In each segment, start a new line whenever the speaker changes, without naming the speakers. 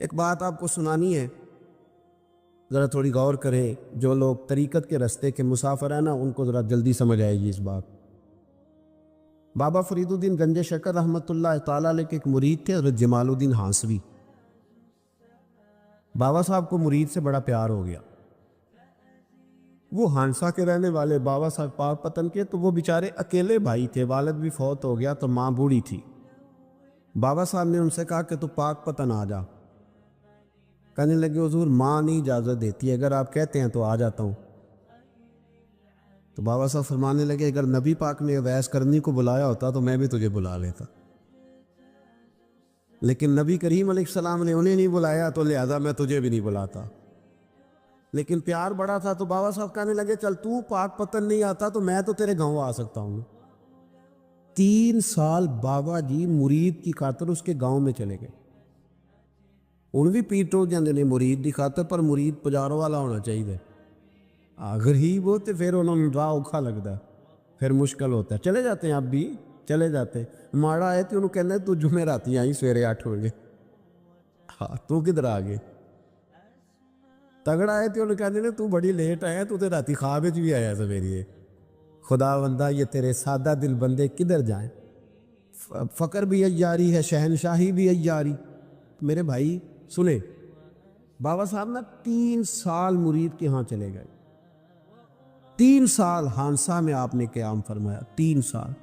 ایک بات آپ کو سنانی ہے، ذرا تھوڑی غور کریں۔ جو لوگ طریقت کے رستے کے مسافر ہیں نا، ان کو ذرا جلدی سمجھ آئے گی اس بات۔ بابا فرید الدین گنج شکر رحمۃ اللہ تعالیٰ علیہ کے ایک مرید تھے، حضرت جمال الدین ہانسوی۔ بابا صاحب کو مرید سے بڑا پیار ہو گیا۔ وہ ہانسا کے رہنے والے بابا صاحب پاک پتن کے، تو وہ بیچارے اکیلے بھائی تھے، والد بھی فوت ہو گیا تو ماں بوڑھی تھی۔ بابا صاحب نے ان سے کہا کہ تو پاک پتن آ جا۔ کہنے لگے حضور ماں نہیں اجازت دیتی، اگر آپ کہتے ہیں تو آ جاتا ہوں۔ تو بابا صاحب فرمانے لگے اگر نبی پاک نے اویس کرنی کو بلایا ہوتا تو میں بھی تجھے بلا لیتا، لیکن نبی کریم علیہ السلام نے انہیں نہیں بلایا تو لہذا میں تجھے بھی نہیں بلاتا۔ لیکن پیار بڑا تھا تو بابا صاحب کہنے لگے چل تو پاک پتن نہیں آتا تو میں تو تیرے گاؤں آ سکتا ہوں۔ 3 سال بابا جی مرید کی خاطر اس کے گاؤں میں چلے گئے۔ ان بھی پیٹو جاندے نے مرید کی خاطر، پر مرید پجاروں والا ہونا چاہیے۔ غریب ہوتے پھر انہوں نے راہ اوکھا لگتا ہے، پھر مشکل ہوتا ہے۔ چلے جاتے ہیں آپ بھی، چلے جاتے ماڑا ہے تو انہوں کہنا ہے تو جمعراتی آئی سویرے 8 بجے، ہاں تو کدھر آگے؟ تگڑا ہے تو انہوں کہنے نے تو بڑی لیٹ آیا، تو تے راتی خواب وچ بھی آیا سویرے۔ خدا بندہ یہ تیرے سادہ دل بندے کدھر جائیں؟ فقر بھی عیاری ہے، شہنشاہی بھی عیاری۔ میرے بھائی سنیں، بابا صاحب نا 3 سال مرید کے ہاں چلے گئے۔ 3 سال ہانسا میں آپ نے قیام فرمایا، 3 سال۔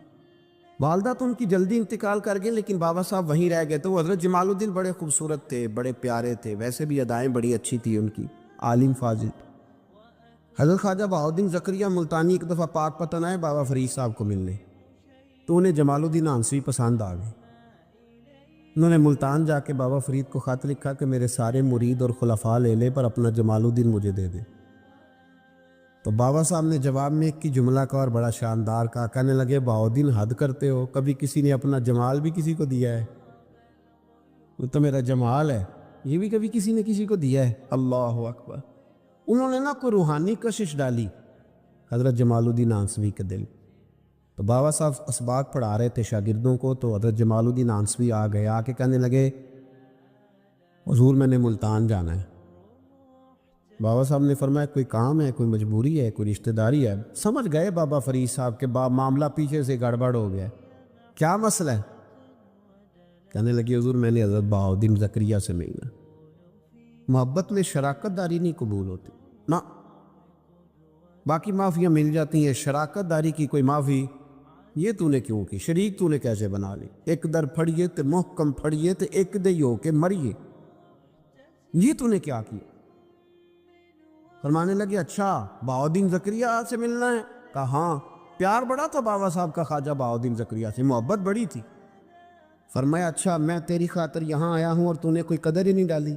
والدہ تو ان کی جلدی انتقال کر گئی، لیکن بابا صاحب وہیں رہ گئے۔ تو وہ حضرت جمال الدین بڑے خوبصورت تھے، بڑے پیارے تھے، ویسے بھی ادائیں بڑی اچھی تھی ان کی، عالم فاضل۔ حضرت خواجہ بہاؤالدین زکریا ملتانی ایک دفعہ پاک پتن آئے بابا فرید صاحب کو ملنے، تو انہیں جمال الدین ہانسوی پسند آ گئے۔ انہوں نے ملتان جا کے بابا فرید کو خط لکھا کہ میرے سارے مرید اور خلفاء لے لے، پر اپنا جمال الدین مجھے دے دے۔ تو بابا صاحب نے جواب میں ایک کی جملہ کا اور بڑا شاندار کہا، کہنے لگے بہاؤالدین حد کرتے ہو، کبھی کسی نے اپنا جمال بھی کسی کو دیا ہے؟ وہ تو میرا جمال ہے، یہ بھی کبھی کسی نے کسی کو دیا ہے؟ اللہ اکبر۔ انہوں نے نا کوئی روحانی کشش ڈالی حضرت جمال الدین ہانسوی کے دل۔ تو بابا صاحب اسباق پڑھا رہے تھے شاگردوں کو، تو حضرت جمال الدین ہانسوی آ گئے، آ کے کہنے لگے حضور میں نے ملتان جانا ہے۔ بابا صاحب نے فرمایا کوئی کام ہے، کوئی مجبوری ہے، کوئی رشتہ داری ہے؟ سمجھ گئے بابا فرید صاحب کے معاملہ پیچھے سے گڑبڑ ہو گیا، کیا مسئلہ ہے؟ کہنے لگے حضور میں نے حضرت بہاؤالدین زکریا سے ملنا۔ محبت میں شراکت داری نہیں قبول ہوتی نا، باقی معافیاں مل جاتی ہیں، شراکت داری کی کوئی معافی یہ تو نے کیوں کی؟ شریک تو نے کیسے بنا لی؟ ایک در پھڑیے تے محکم پھڑیے تے ایک دے ہو کے مریے، یہ تو نے کیا کیا؟ فرمانے لگے اچھا بہاؤالدین زکریا سے ملنا ہے؟ کہا ہاں۔ پیار بڑا تھا بابا صاحب کا خواجہ بہاؤالدین زکریا سے، محبت بڑی تھی۔ فرمایا اچھا میں تیری خاطر یہاں آیا ہوں اور تو نے کوئی قدر ہی نہیں ڈالی،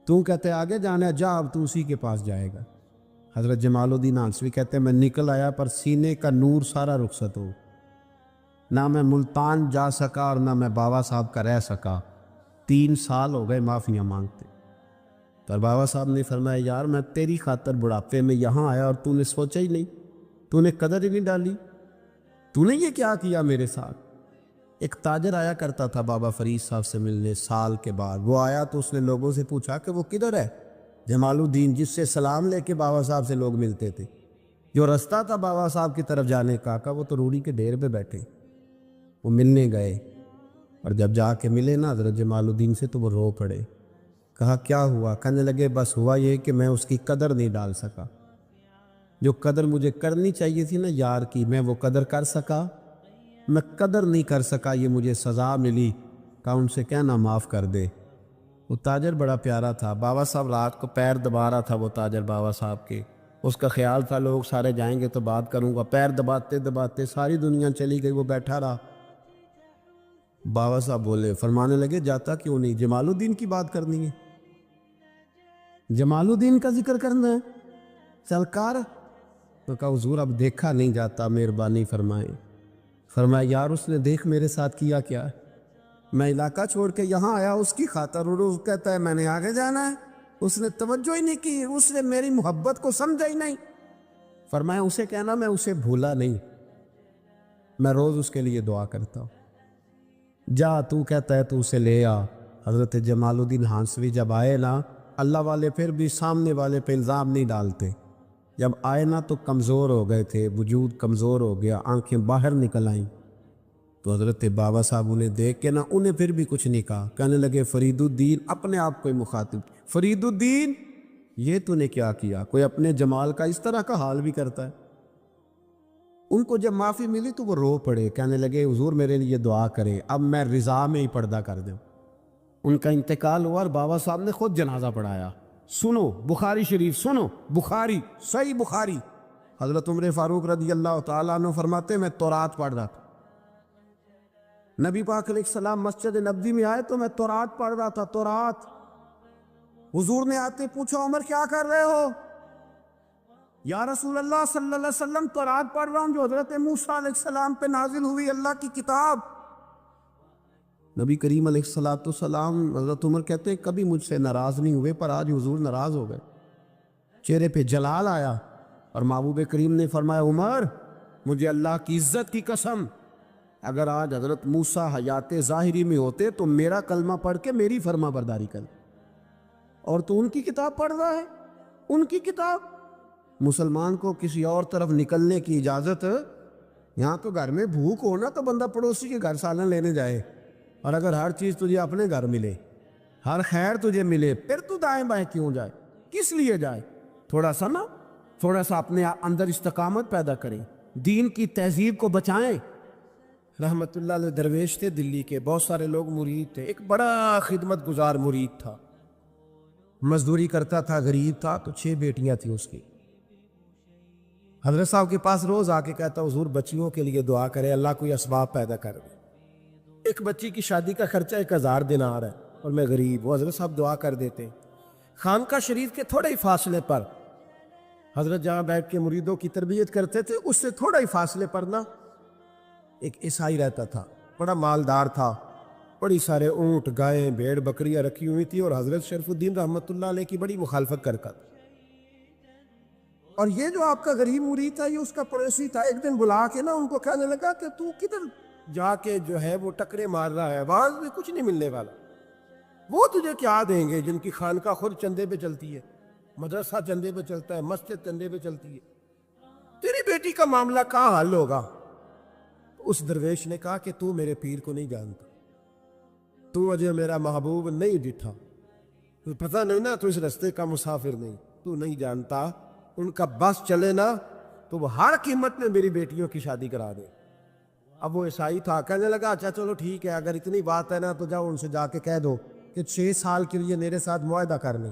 تو کہتے آگے جانا ہے، جا اب تو اسی کے پاس جائے گا۔ حضرت جمال الدین ہانسوی کہتے ہیں میں نکل آیا پر سینے کا نور سارا رخصت ہو، نہ میں ملتان جا سکا اور نہ میں بابا صاحب کا رہ سکا۔ 3 سال ہو گئے معافیاں مانگتے۔ پر بابا صاحب نے فرمایا یار میں تیری خاطر بڑھاپے میں یہاں آیا اور تو نے سوچا ہی نہیں، تو نے قدر ہی نہیں ڈالی، تو نے یہ کیا کیا میرے ساتھ؟ ایک تاجر آیا کرتا تھا بابا فرید صاحب سے ملنے سال کے بعد، وہ آیا تو اس نے لوگوں سے پوچھا کہ وہ کدھر ہے جمال الدین جس سے سلام لے کے بابا صاحب سے لوگ ملتے تھے، جو رستہ تھا بابا صاحب کی طرف جانے کا؟ کہا وہ تو روڑی کے ڈھیر پہ بیٹھے۔ وہ ملنے گئے اور جب جا کے ملے نا حضرت جمال الدین سے تو وہ رو پڑے۔ کہا کیا ہوا؟ کہنے لگے بس ہوا یہ کہ میں اس کی قدر نہیں ڈال سکا، جو قدر مجھے کرنی چاہیے تھی نا یار کی، میں وہ قدر کر سکا، میں قدر نہیں کر سکا، یہ مجھے سزا ملی۔ کہا ان سے کہنا معاف کر دے۔ وہ تاجر بڑا پیارا تھا، بابا صاحب رات کو پیر دبا رہا تھا وہ تاجر بابا صاحب کے، اس کا خیال تھا لوگ سارے جائیں گے تو بات کروں گا، پیر دباتے دباتے ساری دنیا چلی گئی، وہ بیٹھا رہا۔ بابا صاحب بولے، فرمانے لگے جاتا کیوں نہیں؟ جمال الدین کی بات کرنی ہے، جمال الدین کا ذکر کرنا ہے، چل کر۔ تو کہا حضور اب دیکھا نہیں جاتا، مہربانی فرمائیں۔ فرمایا یار اس نے دیکھ میرے ساتھ کیا کیا ہے، میں علاقہ چھوڑ کے یہاں آیا اس کی خاطر، اور وہ کہتا ہے میں نے آگے جانا ہے، اس نے توجہ ہی نہیں کی، اس نے میری محبت کو سمجھا ہی نہیں۔ فرمایا اسے کہنا میں اسے بھولا نہیں، میں روز اس کے لیے دعا کرتا ہوں۔ جا تو کہتا ہے تو اسے لے آ، حضرت جمال الدین ہانسوی جب آئے نا، اللہ والے پھر بھی سامنے والے پہ الزام نہیں ڈالتے. جب آئے نا تو کمزور ہو گئے تھے، وجود کمزور ہو گیا، آنکھیں باہر نکل آئیں. تو حضرت بابا صاحب انہیں دیکھ کے نا انہیں پھر بھی کچھ نہیں کہا. کہنے لگے فرید الدین، اپنے آپ کو ہی مخاطب، فرید الدین یہ تو نے کیا کیا؟ کوئی اپنے جمال کا اس طرح کا حال بھی کرتا ہے. ان کو جب معافی ملی تو وہ رو پڑے، کہنے لگے حضور میرے لیے دعا کریں، اب میں رضا میں ہی پردہ کر دوں. ان کا انتقال ہوا اور بابا صاحب نے خود جنازہ پڑھایا. سنو بخاری شریف، سنو بخاری، صحیح بخاری. حضرت عمر فاروق رضی اللہ تعالیٰ عنہ فرماتے میں تورات پڑھ رہا تھا. نبی پاک علیہ السلام مسجد نبوی میں آئے تو میں تورات پڑھ رہا تھا، تورات. حضور نے آتے پوچھا عمر کیا کر رہے ہو؟ یا رسول اللہ صلی اللہ علیہ وسلم تورات پڑھ رہا ہوں جو حضرت موسیٰ علیہ السلام پہ نازل ہوئی، اللہ کی کتاب. نبی کریم علیہ السلام، حضرت عمر کہتے ہیں کبھی مجھ سے ناراض نہیں ہوئے، پر آج حضور ناراض ہو گئے. چہرے پہ جلال آیا اور محبوب کریم نے فرمایا عمر مجھے اللہ کی عزت کی قسم، اگر آج حضرت موسیٰ حیات ظاہری میں ہوتے تو میرا کلمہ پڑھ کے میری فرما برداری کر، اور تو ان کی کتاب پڑھ رہا ہے، ان کی کتاب. مسلمان کو کسی اور طرف نکلنے کی اجازت، یہاں تو گھر میں بھوک ہو نا تو بندہ پڑوسی کے گھر سالن لینے جائے، اور اگر ہر چیز تجھے اپنے گھر ملے، ہر خیر تجھے ملے، پھر تو دائیں بائیں کیوں جائے؟ کس لیے جائے؟ تھوڑا سا اپنے اندر استقامت پیدا کریں، دین کی تہذیب کو بچائیں. رحمت اللہ علیہ درویش تھے دلی کے، بہت سارے لوگ مرید تھے. ایک بڑا خدمت گزار مرید تھا، مزدوری کرتا تھا، غریب تھا، تو 6 بیٹیاں تھیں اس کی. حضرت صاحب کے پاس روز آ کے کہتا حضور بچیوں کے لیے دعا کرے، اللہ کوئی اسباب پیدا کر دے. ایک بچی کی شادی کا خرچہ 1000 دینار ہے اور میں غریب. وہ حضرت صاحب دعا کر دیتے. خانقاہ شریف کے تھوڑے ہی فاصلے پر حضرت جہاں بیٹھ کے مریدوں کی تربیت کرتے تھے، اس سے تھوڑا ہی فاصلے پر نا ایک عیسائی رہتا تھا، بڑا مالدار تھا، بڑی سارے اونٹ، گائیں، بھیڑ، بکریاں رکھی ہوئی تھی، اور حضرت شریف الدین رحمت اللہ علیہ کی بڑی مخالفت کرتا تھا. اور یہ جو آپ کا غریب مرید تھا یہ اس کا پڑوسی تھا. ایک دن بلا کے نا ان کو کہنے لگا کہ تو کدھر جا کے جو ہے وہ ٹکرے مار رہا ہے، وہاں سے کچھ نہیں ملنے والا. وہ تجھے کیا دیں گے جن کی خانقاہ خود چندے پہ چلتی ہے، مدرسہ چندے پہ چلتا ہے، مسجد چندے پہ چلتی ہے، تیری بیٹی کا معاملہ کہاں حل ہوگا؟ اس درویش نے کہا کہ تو میرے پیر کو نہیں جانتا، تو مجھے میرا محبوب نہیں ڈٹھا، تو پتہ نہیں نا، تو اس رستے کا مسافر نہیں، تو نہیں جانتا. ان کا بس چلے نا تو وہ ہر قیمت میں میری بیٹیوں کی شادی کرا دے. اب وہ عیسائی تھا، کہنے لگا اچھا چلو ٹھیک ہے، اگر اتنی بات ہے نا تو جاؤ ان سے جا کے کہہ دو کہ 6 سال کے لیے میرے ساتھ معاہدہ کر لیں،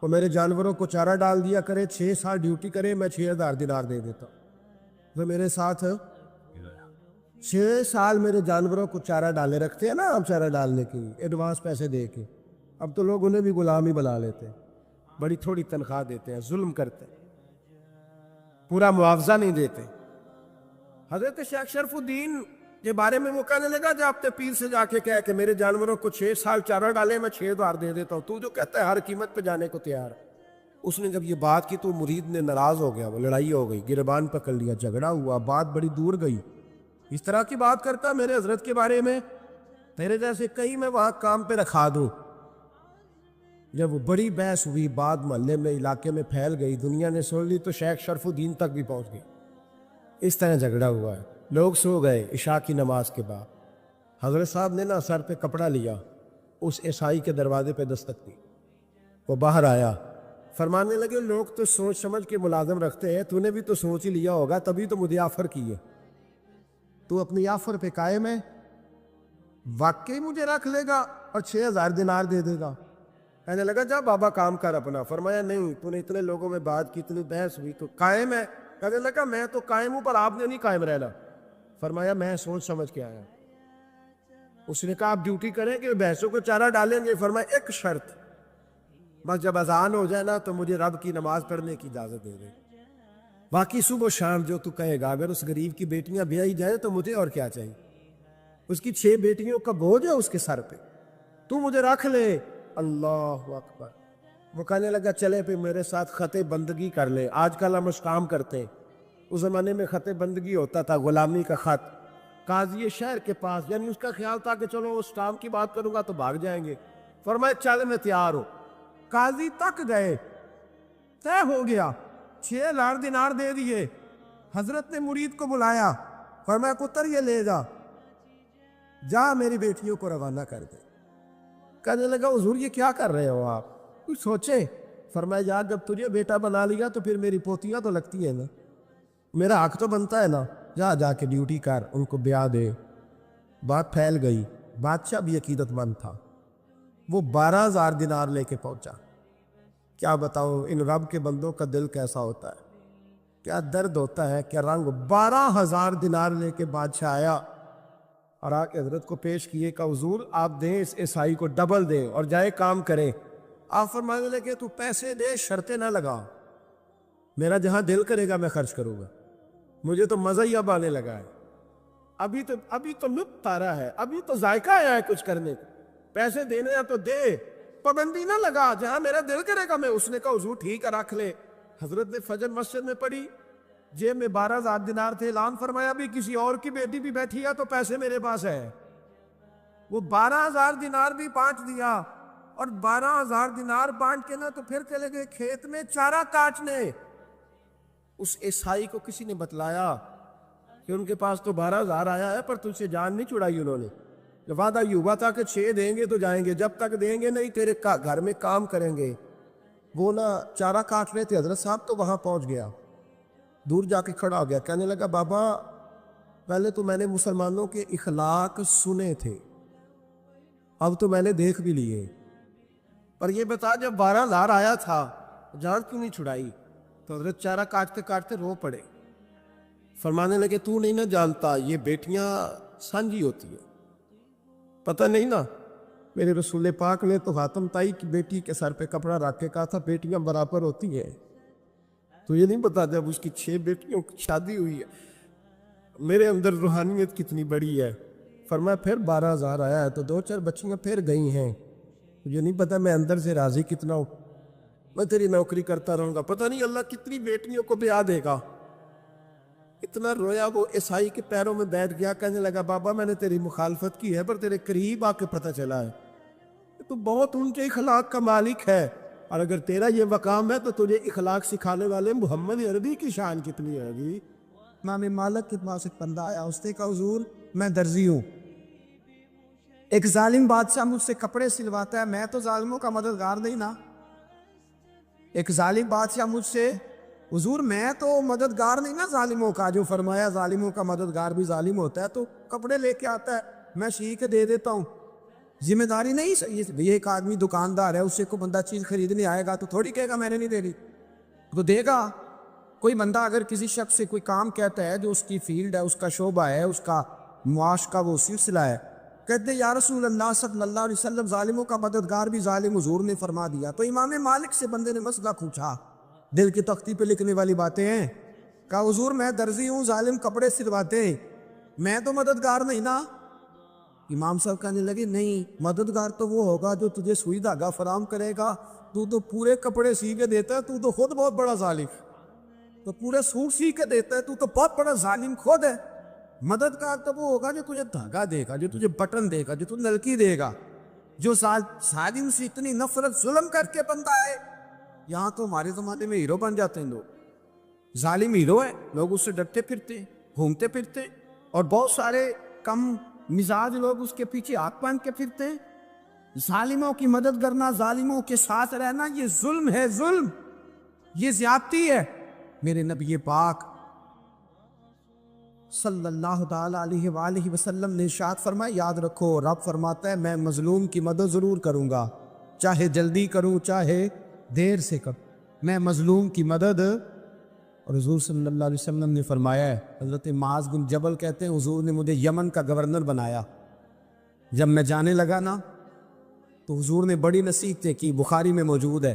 وہ میرے جانوروں کو چارہ ڈال دیا کرے، 6 سال ڈیوٹی کرے، میں 6000 دینار دے دیتا. وہ میرے ساتھ 6 سال میرے جانوروں کو چارہ ڈالے رکھتے ہیں نا، ہم چارہ ڈالنے کے لیے ایڈوانس پیسے دے کے. اب تو لوگ انہیں بھی غلام ہی بنا لیتے ہیں، بڑی تھوڑی تنخواہ دیتے ہیں، ظلم کرتے ہیں، پورا معاوضہ نہیں دیتے. حضرت شیخ شرف الدین کے بارے میں وہ کہنے لگا جب اپنے پیر سے جا کے کہہ کہ میرے جانوروں کو 6 سال چارہ ڈالے، میں 6000 دے دیتا ہوں، تو جو کہتا ہے ہر قیمت پہ جانے کو تیار. اس نے جب یہ بات کی تو مرید نے ناراض ہو گیا، وہ لڑائی ہو گئی، گربان پکڑ لیا، جھگڑا ہوا، بات بڑی دور گئی. اس طرح کی بات کرتا میرے حضرت کے بارے میں، تیرے جیسے کہیں میں وہاں کام پہ رکھا دوں. جب وہ بڑی بحث ہوئی، بات محلے میں، علاقے میں پھیل گئی، دنیا نے سن لی، تو شیخ شرف الدین تک بھی پہنچ گئی. اس طرح جھگڑا ہوا ہے. لوگ سو گئے عشاء کی نماز کے بعد. حضرت صاحب نے نا سر پہ کپڑا لیا، اس عیسائی کے دروازے پہ دستک دی. وہ باہر آیا، فرمانے لگے لوگ تو سوچ سمجھ کے ملازم رکھتے ہیں، تو نے بھی تو سوچ ہی لیا ہوگا، تبھی تو مجھے آفر کی ہے. تو اپنی آفر پہ قائم ہے؟ واقعی مجھے رکھ لے گا اور 6000 دینار دے دے گا؟ کہنے لگا جا بابا کام کر اپنا. فرمایا نہیں، تو نے اتنے لوگوں میں بات کی، اتنی بحث ہوئی، تو قائم ہے؟ کہنے لگا میں تو قائم ہوں، پر آپ نے نہیں قائم رہنا. فرمایا میں سوچ سمجھ کے آیا. اس نے کہا آپ ڈیوٹی کریں کہ بھینسوں کو چارہ ڈالیں گے؟ فرمایا ایک شرط، بس جب اذان ہو جائے نا تو مجھے رب کی نماز پڑھنے کی اجازت دے دے، باقی صبح و شام جو تو کہے گا. اگر اس غریب کی بیٹیاں بیائی جائیں تو مجھے اور کیا چاہیے؟ اس کی 6 بیٹیوں کا بوجھ ہے اس کے سر پہ، تو مجھے رکھ لے. اللہ اکبر. وہ کہنے لگا چلے پہ میرے ساتھ خط بندگی کر لے. آج کل ہم اس کام کرتے ہیں، اس زمانے میں خط بندگی ہوتا تھا، غلامی کا خط. قاضی شہر کے پاس، یعنی اس کا خیال تھا کہ چلو اس کام کی بات کروں گا تو بھاگ جائیں گے۔ فرمایا چل میں تیار ہوں۔ قاضی تک گئے، طے ہو گیا، 6,00,000 دینار دے دیے۔ حضرت نے مرید کو بلایا، فرمایا پتر یہ لے جا میری بیٹیوں کو روانہ کر دے۔ کہنے لگا حضور یہ کیا کر رہے ہو آپ، کچھ سوچے؟ فرمایا یار جب تجھے بیٹا بنا لیا تو پھر میری پوتیاں تو لگتی ہیں نا، میرا حق تو بنتا ہے نا، جا کے ڈیوٹی کر، ان کو بیاہ دے۔ بات پھیل گئی، بادشاہ بھی عقیدت مند تھا، وہ 12,000 دینار لے کے پہنچا۔ کیا بتاؤ ان رب کے بندوں کا دل کیسا ہوتا ہے، کیا درد ہوتا ہے، کیا رنگ۔ 12,000 دینار لے کے بادشاہ آیا اور آ کے حضرت کو پیش کیے کہ حضور آپ دیں اس عیسائی کو ڈبل دیں اور جائے کام کریں۔ آپ فرمانے لگے تو پیسے دے، شرطیں نہ لگا، میرا جہاں دل کرے گا میں خرچ کروں گا، مجھے تو مزہ ہی اب آنے لگا ہے، ابھی تو لطف آ رہا ہے، ابھی تو ذائقہ آیا ہے کچھ کرنے کا، پیسے دینے ہیں تو دے، پابندی نہ لگا، جہاں میرا دل کرے گا میں۔ اس نے کہا حضور ٹھیک ہے رکھ لے۔ حضرت نے فجر مسجد میں پڑھی، جیب میں 12,000 دینار تھے، اعلان فرمایا بھی کسی اور کی بیٹی بھی بیٹھی ہے تو پیسے میرے پاس ہے۔ وہ 12,000 دینار بھی بانٹ دیا، اور 12,000 دینار بانٹ کے نا تو پھر چلے گئے کھیت میں چارہ کاٹنے۔ اس عیسائی کو کسی نے بتلایا کہ ان کے پاس تو 12,000 آیا ہے پر تجھ سے جان نہیں چھڑائی انہوں نے، وعدہ یہ ہوا تھا کہ 6 دیں گے تو جائیں گے، جب تک دیں گے نہیں تیرے گھر میں کام کریں گے۔ وہ نا چارہ کاٹ رہے تھے، حضرت صاحب تو وہاں پہنچ گیا، دور جا کے کھڑا ہو گیا، کہنے لگا بابا پہلے تو میں نے مسلمانوں کے اخلاق سنے تھے، اب تو میں نے دیکھ بھی لیے، پر یہ بتا جب 12,000 آیا تھا جان کیوں نہیں چھڑائی؟ تو حضرت چارہ کاٹتے کاٹتے رو پڑے، فرمانے لگے تو نہیں نہ جانتا یہ بیٹیاں سانجھی ہوتی ہیں، پتہ نہیں نا، میرے رسول پاک نے تو حاتم تائی کی بیٹی کے سر پہ کپڑا رکھ کے کہا تھا بیٹیاں برابر ہوتی ہیں، تو یہ نہیں پتا جب اس کی 6 بیٹیوں کی شادی ہوئی ہے میرے اندر روحانیت کتنی بڑی ہے۔ فرمایا پھر 12,000 آیا ہے تو 2-4 بچیاں پھر گئی ہیں، یہ نہیں پتا میں اندر سے راضی کتنا ہوں، میں تیری نوکری کرتا رہوں گا، پتہ نہیں اللہ کتنی بیٹیوں کو بیاہ دے گا۔ اتنا رویا وہ عیسائی کے پیروں میں بیٹھ گیا، کہنے لگا بابا میں نے تیری مخالفت کی ہے پر تیرے قریب آ کے پتہ چلا ہے تو بہت اونچے اخلاق کا مالک ہے، اور اگر تیرا یہ مقام ہے تو تجھے اخلاق سکھانے والے محمد عربی کی شان کتنی ہے گی۔ امام مالک کے پاس ایک بندہ آیا، اس نے کہا حضور میں درزی ہوں، ایک ظالم بادشاہ مجھ سے کپڑے سلواتا ہے، میں تو ظالموں کا مددگار نہیں نا، ایک ظالم بادشاہ مجھ سے، حضور میں تو مددگار نہیں نا ظالموں کا، جو فرمایا ظالموں کا مددگار بھی ظالم ہوتا ہے، تو کپڑے لے کے آتا ہے میں سی کے دے دیتا ہوں، ذمہ داری نہیں، یہ ایک آدمی دکاندار ہے، اس سے کوئی بندہ چیز خریدنے آئے گا تو تھوڑی کہے گا میں نے نہیں دے دی، تو دے گا۔ کوئی بندہ اگر کسی شخص سے کوئی کام کہتا ہے جو اس کی فیلڈ ہے، اس کا شعبہ ہے، اس کا معاش کا وہ سلسلہ ہے، کہتے یا رسول اللہ صلی اللہ علیہ وسلم ظالموں کا مددگار بھی ظالم، حضور نے فرما دیا۔ تو امام مالک سے بندے نے مسئلہ پوچھا، دل کی تختی پہ لکھنے والی باتیں ہیں، کہا حضور میں درزی ہوں، ظالم کپڑے سلواتے، میں تو مددگار نہیں نا۔ امام صاحب کہنے لگے نہیں، مددگار تو وہ ہوگا جو تجھے سوئی دھاگا فراہم کرے گا، تو پورے کپڑے سی کے دیتا ہے، تو خود بہت بڑا ظالم، تو پورے سوٹ سی کے دیتا ہے، تو بہت بڑا ظالم خود ہے۔ مددگار تو وہ ہوگا جو تجھے دھاگا دے گا، جو تجھے بٹن دے گا، جو تجھے نلکی دے گا، جو ظالم سے اتنی نفرت ظلم کر کے بندہ ہے۔ یہاں تو ہمارے زمانے میں ہیرو بن جاتے ہیں لوگ، ظالم ہیرو ہے، لوگ اس سے ڈرتے پھرتے گھومتے پھرتے، اور بہت سارے کم مزاج لوگ اس کے پیچھے ہاتھ باندھ کے پھرتے ہیں۔ ظالموں کی مدد کرنا، ظالموں کے ساتھ رہنا، یہ ظلم ہے، ظلم، یہ زیادتی ہے۔ میرے نبی پاک صلی اللہ تعالی علیہ وآلہ وسلم نے ارشاد فرمایا، یاد رکھو رب فرماتا ہے میں مظلوم کی مدد ضرور کروں گا، چاہے جلدی کروں چاہے دیر سے کروں، میں مظلوم کی مدد۔ اور حضور صلی اللہ علیہ وسلم نے فرمایا ہے، حضرت معاذ بن جبل کہتے ہیں حضور نے مجھے یمن کا گورنر بنایا، جب میں جانے لگا نا تو حضور نے بڑی نصیحتیں کی، بخاری میں موجود ہے،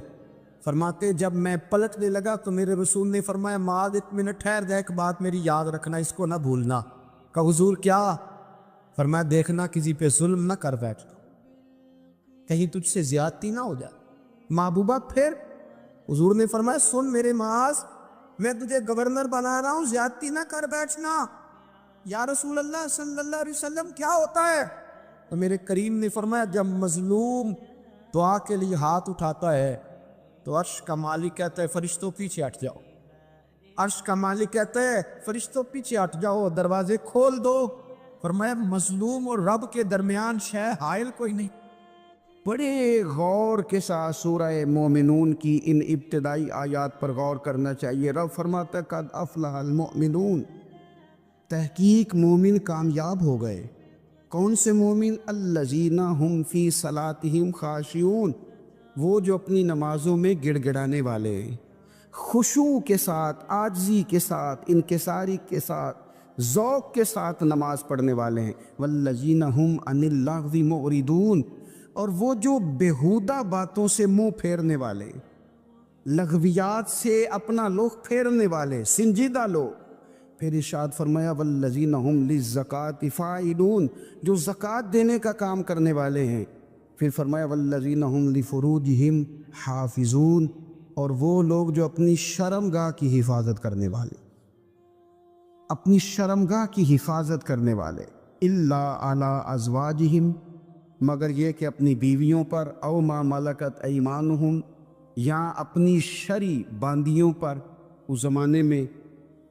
فرماتے جب میں پلٹنے لگا تو میرے رسول نے فرمایا معاذ ایک منٹ ٹھہر جا، ایک بات میری یاد رکھنا، اس کو نہ بھولنا۔ کہا حضور کیا؟ فرمایا دیکھنا کسی پہ ظلم نہ کر بیٹھنا، کہیں تجھ سے زیادتی نہ ہو جائے۔ محبوبہ پھر حضور نے فرمایا سن میرے معاذ، میں تجھے گورنر بنا رہا ہوں، زیادتی نہ کر بیٹھنا، یا رسول اللہ صلی اللہ علیہ وسلم کیا ہوتا ہے؟ تو میرے کریم نے فرمایا جب مظلوم دعا کے لیے ہاتھ اٹھاتا ہے تو عرش کا مالک کہتا ہے فرشتوں پیچھے ہٹ جاؤ. عرش کا مالک کہتا ہے فرشتوں پیچھے ہٹ جاؤ، دروازے کھول دو. فرمایا مظلوم اور رب کے درمیان شے حائل کوئی نہیں.
بڑے غور کے ساتھ سورہ مومنون کی ان ابتدائی آیات پر غور کرنا چاہیے. رب فرماتا ہے قد افلح المؤمنون، تحقیق مومن کامیاب ہو گئے. کون سے مومن؟ الذین ہم فی صلاتہم خاشعون، وہ جو اپنی نمازوں میں گڑ گڑانے والے ہیں، خشوع کے ساتھ، عاجزی کے ساتھ، انکساری کے ساتھ، ذوق کے ساتھ نماز پڑھنے والے ہیں. والذین ہم عن اللغو معرضون، اور وہ جو بیہودہ باتوں سے منہ پھیرنے والے، لغویات سے اپنا رخ پھیرنے والے، سنجیدہ لوگ. پھر ارشاد فرمایا والذین ہم للزکاۃ فاعلون، جو زکوٰۃ دینے کا کام کرنے والے ہیں. پھر فرمایا والذین ہم لفروجہم حافظون، اور وہ لوگ جو اپنی شرمگاہ کی حفاظت کرنے والے، اپنی شرمگاہ کی حفاظت کرنے والے. الا علی ازواجہم، مگر یہ کہ اپنی بیویوں پر، او ما ملکت ایمانہم، یا اپنی شرعی باندیوں پر. اس زمانے میں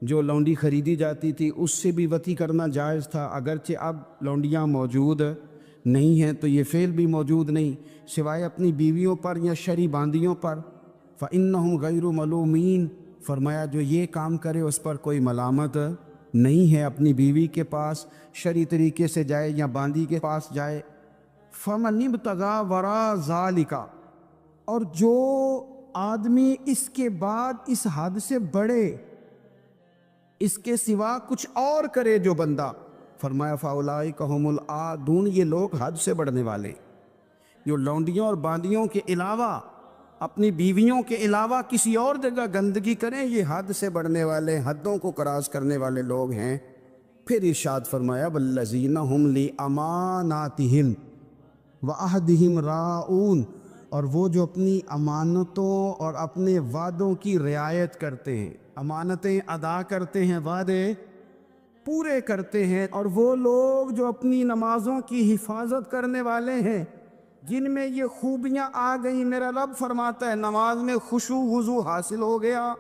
جو لونڈی خریدی جاتی تھی اس سے بھی وطی کرنا جائز تھا، اگرچہ اب لونڈیاں موجود نہیں ہیں تو یہ فعل بھی موجود نہیں، سوائے اپنی بیویوں پر یا شرعی باندیوں پر. فإنہم غیر ملومین، فرمایا جو یہ کام کرے اس پر کوئی ملامت نہیں ہے. اپنی بیوی کے پاس شرعی طریقے سے جائے یا باندی کے پاس جائے. فمن ابتغى وراء ذلك، اور جو آدمی اس کے بعد اس حد سے بڑھے، اس کے سوا کچھ اور کرے جو بندہ، فرمایا فاولئک هم العادون، یہ لوگ حد سے بڑھنے والے. جو لونڈیوں اور باندیوں کے علاوہ، اپنی بیویوں کے علاوہ کسی اور جگہ گندگی کریں، یہ حد سے بڑھنے والے، حدوں کو کراس کرنے والے لوگ ہیں. پھر ارشاد فرمایا والذین هم لاماناتہم وعہدہم راعون، اور وہ جو اپنی امانتوں اور اپنے وعدوں کی رعایت کرتے ہیں، امانتیں ادا کرتے ہیں، وعدے پورے کرتے ہیں. اور وہ لوگ جو اپنی نمازوں کی حفاظت کرنے والے ہیں، جن میں یہ خوبیاں آ گئیں. میرا رب فرماتا ہے نماز میں خشوع وضو حاصل ہو گیا،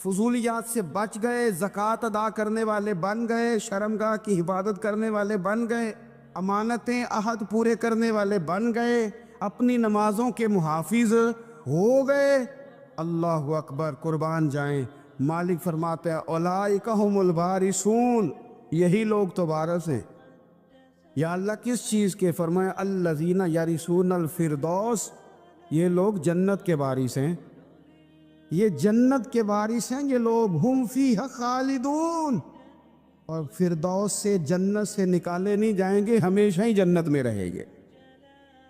فضولیات سے بچ گئے، زکوٰۃ ادا کرنے والے بن گئے، شرمگاہ کی حفاظت کرنے والے بن گئے، امانتیں عہد پورے کرنے والے بن گئے، اپنی نمازوں کے محافظ ہو گئے. اللہ اکبر، قربان جائیں. مالک فرماتا ہے اولئک هم الوارثون، یہی لوگ تو وارث ہیں. یا اللہ کس چیز کے؟ فرمایا الذین یرثون الفردوس، یہ لوگ جنت کے وارث ہیں، یہ جنت کے وارث ہیں یہ لوگ. ہم فیہا خالدون، اور فردوس سے، جنت سے نکالے نہیں جائیں گے، ہمیشہ ہی جنت میں رہیں گے.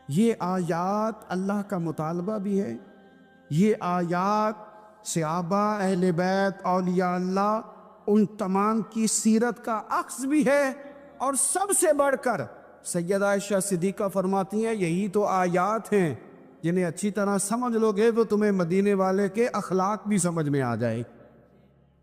یہ آیات اللہ کا مطالبہ بھی ہے، یہ آیات صحابہ، اہل بیت، اولیاء اللہ، ان تمام کی سیرت کا عکس بھی ہے. اور سب سے بڑھ کر سیدہ عائشہ صدیقہ فرماتی ہیں یہی تو آیات ہیں جنہیں اچھی طرح سمجھ لو گے تو تمہیں مدینے والے کے اخلاق بھی سمجھ میں آ جائے،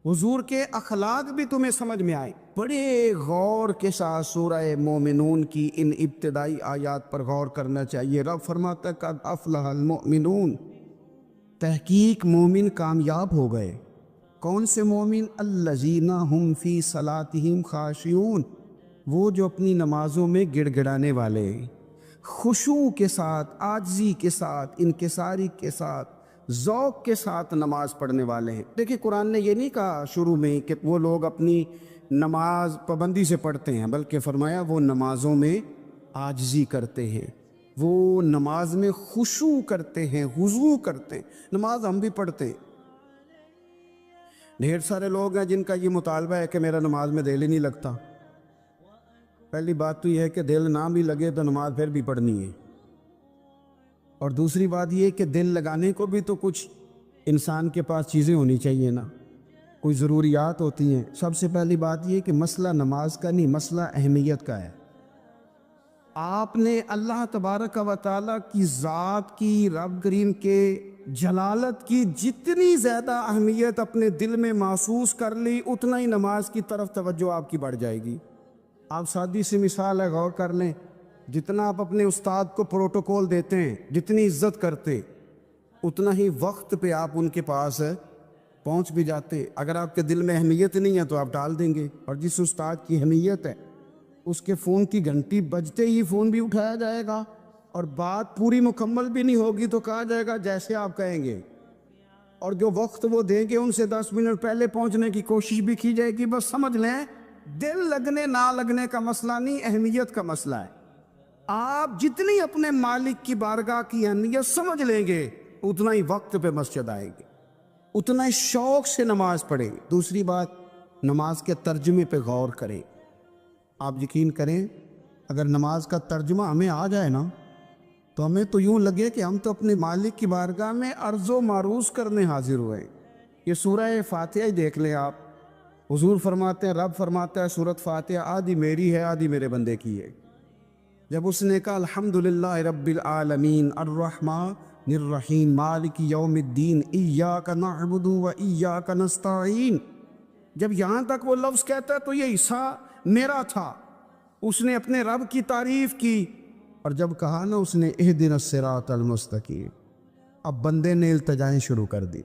حضور کے اخلاق بھی تمہیں سمجھ میں آئے. بڑے غور کے ساتھ سورہ مومنون کی ان ابتدائی آیات پر غور کرنا چاہیے. رب فرماتا ہے قد افلح المؤمنون، تحقیق مومن کامیاب ہو گئے. کون سے مومن؟ الذین ہم فی صلاتہم خاشعون، وہ جو اپنی نمازوں میں گڑ گڑانے والے، خشوع کے ساتھ، عاجزی کے ساتھ، انکساری کے ساتھ، ذوق کے ساتھ نماز پڑھنے والے ہیں. دیکھیں قرآن نے یہ نہیں کہا شروع میں کہ وہ لوگ اپنی نماز پابندی سے پڑھتے ہیں، بلکہ فرمایا وہ نمازوں میں عاجزی کرتے ہیں، وہ نماز میں خشوع کرتے ہیں، خضوع کرتے ہیں. نماز ہم بھی پڑھتے ہیں، ڈھیر سارے لوگ ہیں جن کا یہ مطالبہ ہے کہ میرا نماز میں دل ہی نہیں لگتا. پہلی بات تو یہ ہے کہ دل نہ بھی لگے تو نماز پھر بھی پڑھنی ہے، اور دوسری بات یہ کہ دل لگانے کو بھی تو کچھ انسان کے پاس چیزیں ہونی چاہیے نا، کوئی ضروریات ہوتی ہیں. سب سے پہلی بات یہ کہ مسئلہ نماز کا نہیں، مسئلہ اہمیت کا ہے. آپ نے اللہ تبارک و تعالیٰ کی ذات کی، رب کریم کے جلالت کی جتنی زیادہ اہمیت اپنے دل میں محسوس کر لی، اتنا ہی نماز کی طرف توجہ آپ کی بڑھ جائے گی. آپ سادی سی مثال ہے، غور کر لیں، جتنا آپ اپنے استاد کو پروٹوکول دیتے ہیں، جتنی عزت کرتے، اتنا ہی وقت پہ آپ ان کے پاس پہنچ بھی جاتے۔ اگر آپ کے دل میں اہمیت نہیں ہے تو آپ ڈال دیں گے، اور جس استاد کی اہمیت ہے اس کے فون کی گھنٹی بجتے ہی فون بھی اٹھایا جائے گا، اور بات پوری مکمل بھی نہیں ہوگی تو کہا جائے گا جیسے آپ کہیں گے، اور جو وقت وہ دیں گے ان سے 10 منٹ پہلے پہنچنے کی کوشش بھی کی جائے گی۔ بس سمجھ لیں، دل لگنے نہ لگنے کا مسئلہ نہیں، اہمیت کا مسئلہ ہے۔ آپ جتنی اپنے مالک کی بارگاہ کی اہمیت سمجھ لیں گے، اتنا ہی وقت پہ مسجد آئے گی، اتنا ہی شوق سے نماز پڑھیں۔ دوسری بات، نماز کے ترجمے پہ غور کریں۔ آپ یقین کریں، اگر نماز کا ترجمہ ہمیں آ جائے نا تو ہمیں تو یوں لگے کہ ہم تو اپنے مالک کی بارگاہ میں عرض و معروض کرنے حاضر ہوئے۔ یہ سورہ فاتحہ ہی دیکھ لیں آپ، حضور فرماتے ہیں، رب فرماتا ہے سورۃ فاتحہ آدھی میری ہے آدھی میرے بندے کی ہے۔ جب اس نے کہا الحمدللہ رب العالمین الرحمن الرحیم مالک یوم الدین ایاک نعبد و ایاک نستعین، جب یہاں تک وہ لفظ کہتا ہے تو یہ حصہ میرا تھا۔ اس نے اپنے رب کی تعریف کی، اور جب کہا نا اس نے اہدنا الصراط المستقیم، اب بندے نے التجائیں شروع کر دی۔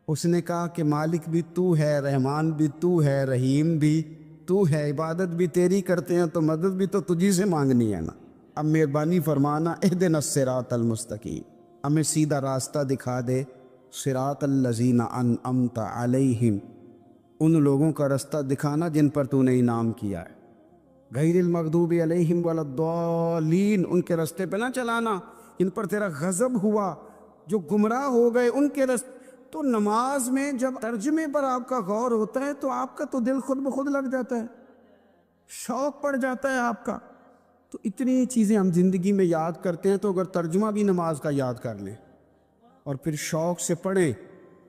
اس نے کہا کہ مالک بھی تو ہے، رحمان بھی تو ہے، رحیم بھی تو ہے، عبادت بھی تیری کرتے ہیں تو مدد بھی تو تجھی سے مانگنی ہے نا، اب مہربانی فرمانا اہدنا الصراط المستقیم، ہمیں سیدھا راستہ دکھا دے، صراط الذین انعمت علیہم، ان لوگوں کا راستہ دکھانا جن پر تو نے انعام کیا ہے، غیر المغضوب علیہم ولا الضالین، ان کے راستے پہ نہ چلانا جن پر تیرا غضب ہوا، جو گمراہ ہو گئے ان کے راستے۔ تو نماز میں جب ترجمے پر آپ کا غور ہوتا ہے تو آپ کا تو دل خود بخود لگ جاتا ہے، شوق پڑ جاتا ہے آپ کا۔ تو اتنی چیزیں ہم زندگی میں یاد کرتے ہیں، تو اگر ترجمہ بھی نماز کا یاد کر لیں اور پھر شوق سے پڑھیں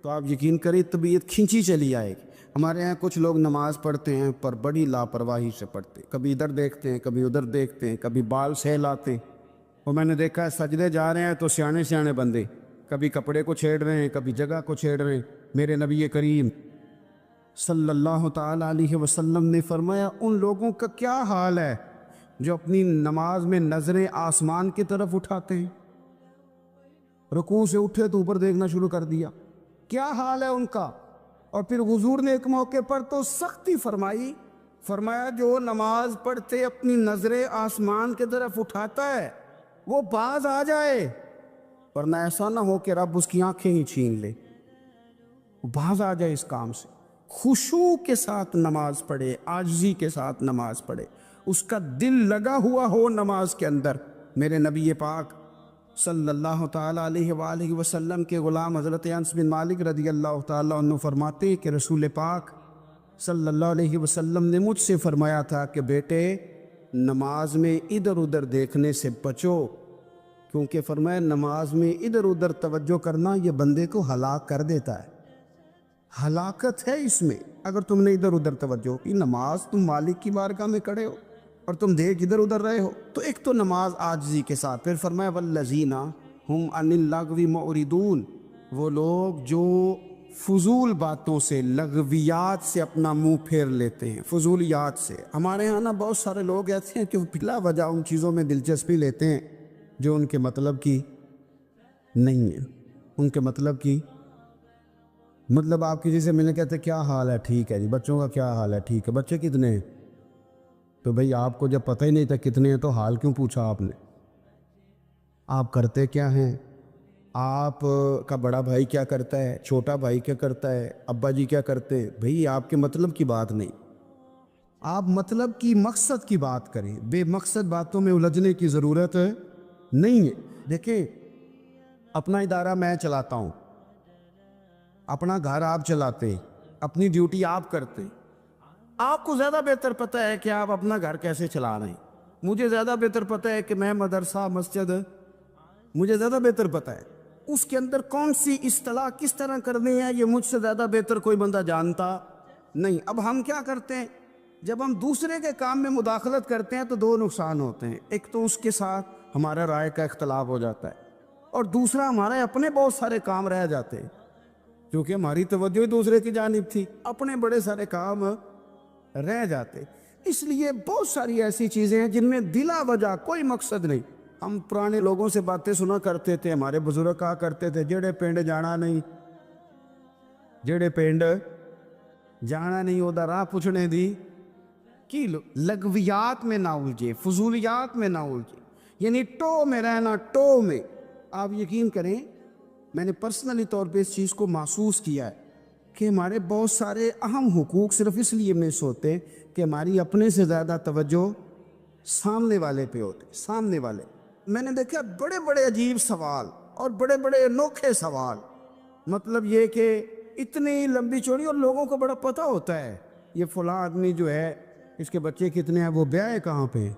تو آپ یقین کریں طبیعت کھینچی چلی آئے گی۔ ہمارے ہاں کچھ لوگ نماز پڑھتے ہیں پر بڑی لاپرواہی سے پڑھتے ہیں، کبھی ادھر دیکھتے ہیں کبھی ادھر دیکھتے ہیں، کبھی بال سہلاتے ہیں، اور میں نے دیکھا ہے سجدے جا رہے ہیں تو سیانے سیانے بندے کبھی کپڑے کو چھیڑ رہے ہیں کبھی جگہ کو چھیڑ رہے ہیں۔ میرے نبی کریم صلی اللہ تعالی علیہ وسلم نے فرمایا ان لوگوں کا کیا حال ہے جو اپنی نماز میں نظریں آسمان کی طرف اٹھاتے ہیں، رکوع سے اٹھے تو اوپر دیکھنا شروع کر دیا، کیا حال ہے ان کا۔ اور پھر حضور نے ایک موقع پر تو سختی فرمائی، فرمایا جو نماز پڑھتے اپنی نظریں آسمان کی طرف اٹھاتا ہے وہ باز آ جائے، ورنہ ایسا نہ ہو کہ رب اس کی آنکھیں ہی چھین لے، وہ باز آ جائے اس کام سے۔ خشوع کے ساتھ نماز پڑھے، عاجزی کے ساتھ نماز پڑھے، اس کا دل لگا ہوا ہو نماز کے اندر۔ میرے نبی پاک صلی اللہ تعالیٰ علیہ وآلہ وسلم کے غلام حضرت انس بن مالک رضی اللہ تعالیٰ عنہ فرماتے کہ رسول پاک صلی اللہ علیہ وسلم نے مجھ سے فرمایا تھا کہ بیٹے نماز میں ادھر ادھر دیکھنے سے بچو، کیونکہ فرمایا نماز میں ادھر ادھر توجہ کرنا یہ بندے کو ہلاک کر دیتا ہے، ہلاکت ہے اس میں۔ اگر تم نے ادھر ادھر توجہ کی، نماز تم مالک کی بارگاہ میں کھڑے ہو اور تم دیکھ ادھر ادھر رہے ہو، تو ایک تو نماز عاجزی کے ساتھ۔ پھر فرمایا والذین ہم عن اللغو معرضون، وہ لوگ جو فضول باتوں سے، لغویات سے اپنا منہ پھیر لیتے ہیں، فضولیات سے۔ ہمارے ہاں نا بہت سارے لوگ ایسے ہیں کہ بلا وجہ ان چیزوں میں دلچسپی لیتے ہیں جو ان کے مطلب کی نہیں ہے، ان کے مطلب کی مطلب آپ کسی سے ملنے کہتے کیا حال ہے، ٹھیک ہے جی، بچوں کا کیا حال ہے، ٹھیک ہے، بچے کتنے ہیں؟ تو بھئی آپ کو جب پتہ ہی نہیں تھا کتنے ہیں تو حال کیوں پوچھا آپ نے؟ آپ کرتے کیا ہیں؟ آپ کا بڑا بھائی کیا کرتا ہے، چھوٹا بھائی کیا کرتا ہے، ابا جی کیا کرتے ہیں؟ بھئی آپ کے مطلب کی بات نہیں، آپ مطلب کی مقصد کی بات کریں، بے مقصد باتوں میں الجھنے کی ضرورت نہیں ہے۔ دیکھیں اپنا ادارہ میں چلاتا ہوں، اپنا گھر آپ چلاتے، اپنی ڈیوٹی آپ کرتے، آپ کو زیادہ بہتر پتہ ہے کہ آپ اپنا گھر کیسے چلا رہے ہیں، مجھے زیادہ بہتر پتہ ہے کہ میں مدرسہ مسجد، مجھے زیادہ بہتر پتہ ہے اس کے اندر کون سی اصطلاح کس طرح کرنی ہے، یہ مجھ سے زیادہ بہتر کوئی بندہ جانتا نہیں۔ اب ہم کیا کرتے ہیں، جب ہم دوسرے کے کام میں مداخلت کرتے ہیں تو دو نقصان ہوتے ہیں، ایک تو اس کے ساتھ ہمارا رائے کا اختلاف ہو جاتا ہے، اور دوسرا ہمارے اپنے بہت سارے کام رہ جاتے ہیں، کیونکہ ہماری توجہ ہی دوسرے کی جانب تھی، اپنے بڑے سارے کام رہ جاتے۔ اس لیے بہت ساری ایسی چیزیں ہیں جن میں بلا وجہ کوئی مقصد نہیں. ہم پرانے لوگوں سے باتیں سنا کرتے تھے, ہمارے بزرگ کہا کرتے تھے جڑے پنڈ جانا نہیں, جڑے پنڈ جانا نہیں وہ راہ پوچھنے دی کی لغویات میں نہ الجھے, فضولیات میں نہ الجھے, یعنی ٹو میں رہنا, ٹو میں. آپ یقین کریں میں نے پرسنلی طور پہ اس چیز کو محسوس کیا ہے کہ ہمارے بہت سارے اہم حقوق صرف اس لیے مس ہوتے ہیں کہ ہماری اپنے سے زیادہ توجہ سامنے والے پہ ہوتے, سامنے والے. میں نے دیکھا بڑے بڑے عجیب سوال اور بڑے بڑے انوکھے سوال, مطلب یہ کہ اتنی لمبی چوڑی, اور لوگوں کو بڑا پتہ ہوتا ہے یہ فلاں آدمی جو ہے اس کے بچے کتنے ہیں, وہ بیاہ کہاں پہ,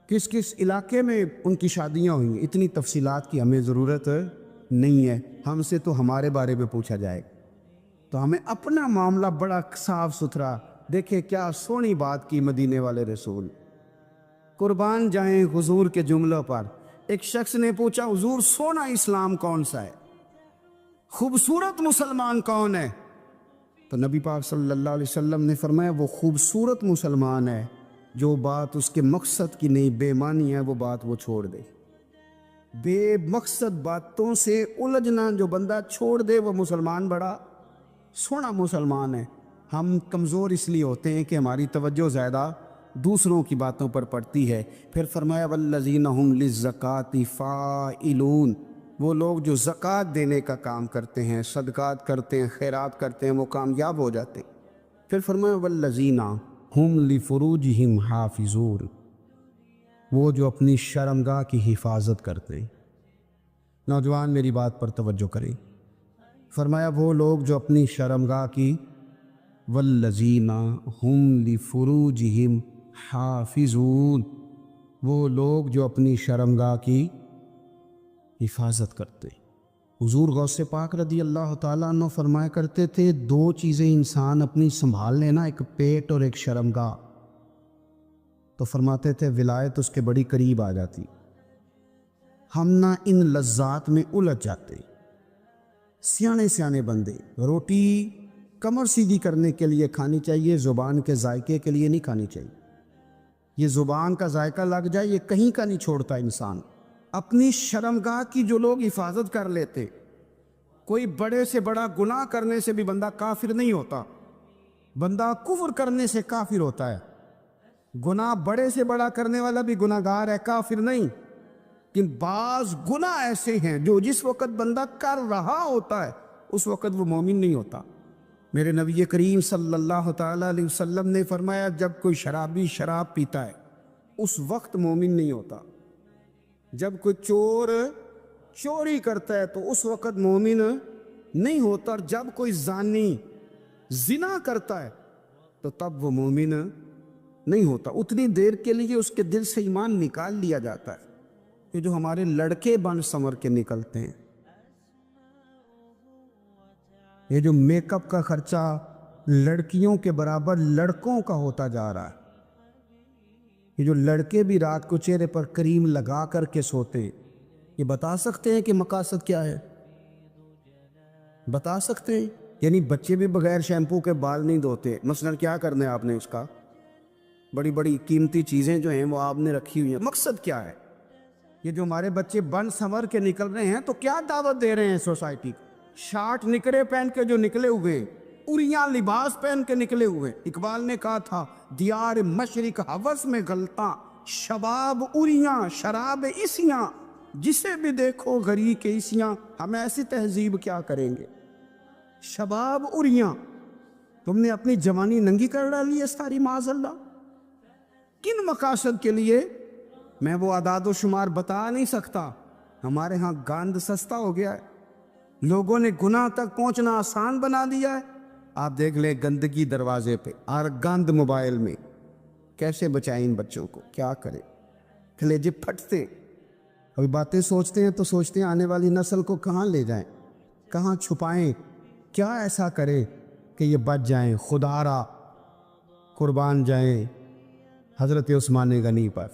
کس کس علاقے میں ان کی شادیاں ہوئی ہیں. اتنی تفصیلات کی ہمیں ضرورت نہیں ہے, ہم سے تو ہمارے بارے میں پوچھا جائے. تو ہمیں اپنا معاملہ بڑا صاف ستھرا. دیکھیں کیا سونی بات کی مدینے والے رسول, قربان جائیں حضور کے جملوں پر. ایک شخص نے پوچھا حضور سونا اسلام کون سا ہے, خوبصورت مسلمان کون ہے؟ تو نبی پاک صلی اللہ علیہ وسلم نے فرمایا وہ خوبصورت مسلمان ہے جو بات اس کے مقصد کی نہیں, بے معنی ہے وہ بات وہ چھوڑ دے. بے مقصد باتوں سے الجھنا جو بندہ چھوڑ دے وہ مسلمان بڑا سونا مسلمان ہے. ہم کمزور اس لیے ہوتے ہیں کہ ہماری توجہ زیادہ دوسروں کی باتوں پر پڑتی ہے. پھر فرمایا والذین هم للزکاۃ فاعلون, وہ لوگ جو زکوٰۃ دینے کا کام کرتے ہیں, صدقات کرتے ہیں, خیرات کرتے ہیں, وہ کامیاب ہو جاتے. پھر فرمایا والذین هم لفروجہم حافظون, وہ جو اپنی شرمگاہ کی حفاظت کرتے ہیں. نوجوان میری بات پر توجہ کریں. فرمایا وہ لوگ جو اپنی شرمگاہ کی, والذین هم لفروجہم حافظون, وہ لوگ جو اپنی شرمگاہ کی حفاظت کرتے. حضور غوث پاک رضی اللہ تعالیٰ عنہ فرمایا کرتے تھے دو چیزیں انسان اپنی سنبھال لینا, ایک پیٹ اور ایک شرمگاہ. تو فرماتے تھے ولایت اس کے بڑی قریب آ جاتی. ہم نہ ان لذات میں الجھ جاتے. سیانے سیانے بندے روٹی کمر سیدھی کرنے کے لیے کھانی چاہیے, زبان کے ذائقے کے لیے نہیں کھانی چاہیے. یہ زبان کا ذائقہ لگ جائے یہ کہیں کا نہیں چھوڑتا انسان. اپنی شرمگاہ کی جو لوگ حفاظت کر لیتے, کوئی بڑے سے بڑا گناہ کرنے سے بھی بندہ کافر نہیں ہوتا, بندہ کفر کرنے سے کافر ہوتا ہے. گناہ بڑے سے بڑا کرنے والا بھی گناہ گار ہے, کافر نہیں. کہ بعض گناہ ایسے ہیں جو جس وقت بندہ کر رہا ہوتا ہے اس وقت وہ مومن نہیں ہوتا. میرے نبی کریم صلی اللہ تعالیٰ علیہ وسلم نے فرمایا جب کوئی شرابی شراب پیتا ہے اس وقت مومن نہیں ہوتا. جب کوئی چور چوری کرتا ہے تو اس وقت مومن نہیں ہوتا, اور جب کوئی زانی زنا کرتا ہے تو تب وہ مومن نہیں ہوتا. اتنی دیر کے لیے اس کے دل سے ایمان نکال لیا جاتا ہے. یہ جو ہمارے لڑکے بن سنور کے نکلتے ہیں, یہ جو میک اپ کا خرچہ لڑکیوں کے برابر لڑکوں کا ہوتا جا رہا ہے, یہ جو لڑکے بھی رات کو چہرے پر کریم لگا کر کے سوتے, یہ بتا سکتے ہیں کہ مقاصد کیا ہے؟ بتا سکتے ہیں؟ یعنی بچے بھی بغیر شیمپو کے بال نہیں دھوتے. مثلا کیا کرنا ہے آپ نے اس کا, بڑی بڑی قیمتی چیزیں جو ہیں وہ آپ نے رکھی ہوئی ہیں, مقصد کیا ہے؟ یہ جو ہمارے بچے بن سنور کے نکل رہے ہیں تو کیا دعوت دے رہے ہیں سوسائٹی کو؟ شارٹ نکرے پہن کے جو نکلے ہوئے, اریاں لباس پہن کے نکلے ہوئے. اقبال نے کہا تھا دیار مشرق ہوس میں غلطاں, شباب اریاں شراب اسیاں, جسے بھی دیکھو غری کے اسیاں. ہم ایسی تہذیب کیا کریں گے؟ شباب اریاں, تم نے اپنی جوانی ننگی کر ڈالی ہے ساری معاذ اللہ. کن مقاصد کے لیے؟ میں وہ اعداد و شمار بتا نہیں سکتا. ہمارے ہاں گاند سستا ہو گیا ہے, لوگوں نے گناہ تک پہنچنا آسان بنا دیا ہے. آپ دیکھ لیں گندگی دروازے پہ اور گند موبائل میں. کیسے بچائیں ان بچوں کو, کیا کریں؟ کلیجے پھٹتے. ابھی باتیں سوچتے ہیں تو سوچتے ہیں آنے والی نسل کو کہاں لے جائیں, کہاں چھپائیں, کیا ایسا کرے کہ یہ بچ جائیں. خدا را قربان جائیں حضرت عثمان غنی پر.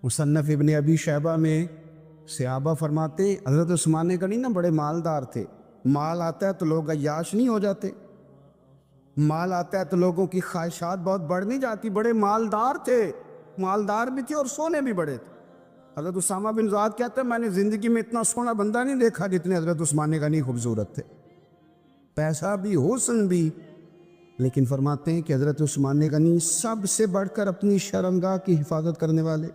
مصنف ابن ابی شیبہ میں صحابہ فرماتے حضرت عثمان غنی نا بڑے مالدار تھے. مال آتا ہے تو لوگ عیاش نہیں ہو جاتے. مال آتا ہے تو لوگوں کی خواہشات بہت بڑھ نہیں جاتی. بڑے مالدار تھے, مالدار بھی تھے اور سونے بھی بڑے تھے. حضرت اسامہ بن زیاد کہتے ہیں میں نے زندگی میں اتنا سونا بندہ نہیں دیکھا جتنے حضرت عثمان غنی خوبصورت تھے. پیسہ بھی, حسن بھی, لیکن فرماتے ہیں کہ حضرت عثمان غنی سب سے بڑھ کر اپنی شرمگاہ کی حفاظت کرنے والے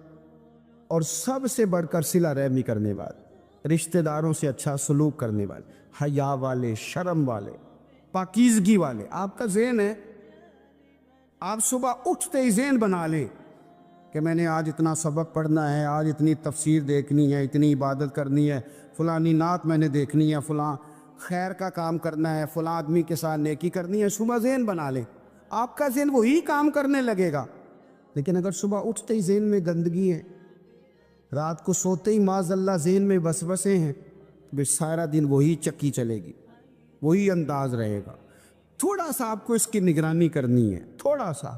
اور سب سے بڑھ کر صلہ رحمی کرنے والے, رشتہ داروں سے اچھا سلوک کرنے والے, حیا والے, شرم والے, پاکیزگی والے. آپ کا ذہن ہے, آپ صبح اٹھتے ہی ذہن بنا لیں کہ میں نے آج اتنا سبق پڑھنا ہے, آج اتنی تفسیر دیکھنی ہے, اتنی عبادت کرنی ہے, فلانی نعت میں نے دیکھنی ہے, فلاں خیر کا کام کرنا ہے, فلاں آدمی کے ساتھ نیکی کرنی ہے. صبح ذہن بنا لیں, آپ کا ذہن وہی کام کرنے لگے گا. لیکن اگر صبح اٹھتے ہی ذہن میں گندگی ہے, رات کو سوتے ہی معاذ اللہ ذہن میں وسوسے ہیں, تو سارا دن وہی چکی چلے گی, وہی انداز رہے گا. تھوڑا سا آپ کو اس کی نگرانی کرنی ہے, تھوڑا سا.